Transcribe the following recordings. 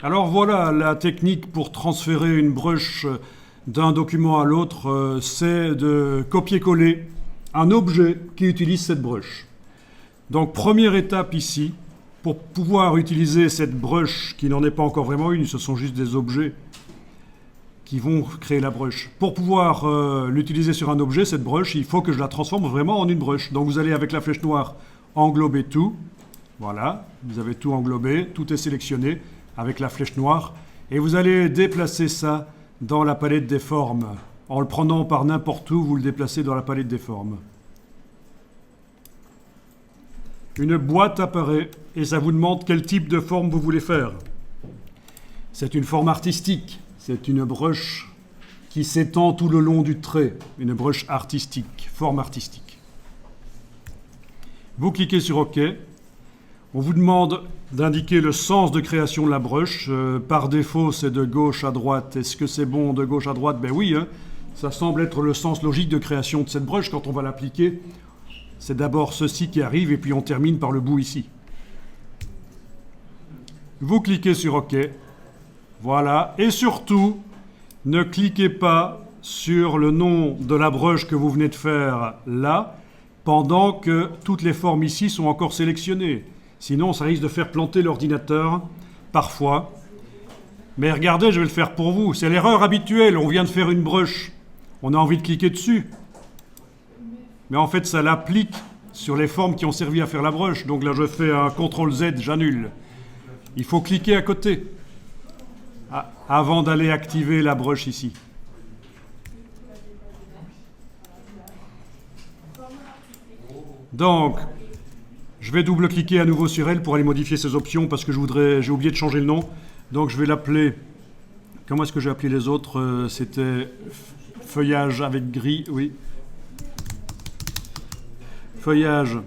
Alors voilà, la technique pour transférer une brush d'un document à l'autre, c'est de copier-coller un objet qui utilise cette brush. Donc première étape ici, pour pouvoir utiliser cette brush qui n'en est pas encore vraiment une, ce sont juste des objets qui vont créer la brush. Pour pouvoir l'utiliser sur un objet, cette brush, il faut que je la transforme vraiment en une brush. Donc vous allez avec la flèche noire englober tout. Voilà, vous avez tout englobé, tout est sélectionné avec la flèche noire. Et vous allez déplacer ça dans la palette des formes. En le prenant par n'importe où, vous le déplacez dans la palette des formes. Une boîte apparaît et ça vous demande quel type de forme vous voulez faire. C'est une forme artistique. C'est une brush qui s'étend tout le long du trait. Une brush artistique, forme artistique. Vous cliquez sur OK. On vous demande d'indiquer le sens de création de la brush. Par défaut, c'est de gauche à droite. Est-ce que c'est bon de gauche à droite? Ben oui, hein. Ça semble être le sens logique de création de cette brush. Quand on va l'appliquer, c'est d'abord ceci qui arrive et puis on termine par le bout ici. Vous cliquez sur OK. Voilà. Et surtout, ne cliquez pas sur le nom de la brush que vous venez de faire là, pendant que toutes les formes ici sont encore sélectionnées. Sinon, ça risque de faire planter l'ordinateur, parfois. Mais regardez, je vais le faire pour vous. C'est l'erreur habituelle. On vient de faire une brush. On a envie de cliquer dessus. Mais en fait, ça l'applique sur les formes qui ont servi à faire la brush. Donc là, je fais un CTRL-Z, j'annule. Il faut cliquer à côté avant d'aller activer la brush ici. Donc, je vais double-cliquer à nouveau sur elle pour aller modifier ses options parce que j'ai oublié de changer le nom. Donc je vais l'appeler, comment est-ce que j'ai appelé les autres? C'était feuillage avec gris, oui. Feuillage.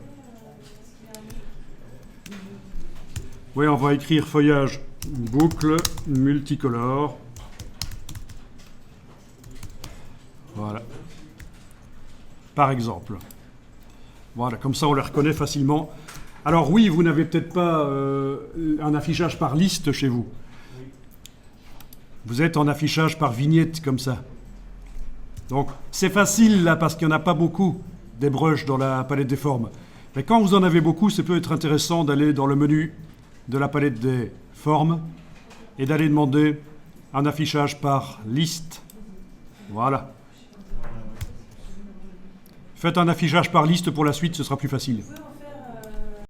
Oui, on va écrire feuillage boucle multicolore. Voilà. Par exemple. Voilà, comme ça on les reconnaît facilement. Alors oui, vous n'avez peut-être pas un affichage par liste chez vous. Vous êtes en affichage par vignette, comme ça. Donc c'est facile là, parce qu'il n'y en a pas beaucoup des brushes dans la palette des formes. Mais quand vous en avez beaucoup, ça peut être intéressant d'aller dans le menu de la palette des formes et d'aller demander un affichage par liste. Voilà. Faites un affichage par liste pour la suite, ce sera plus facile.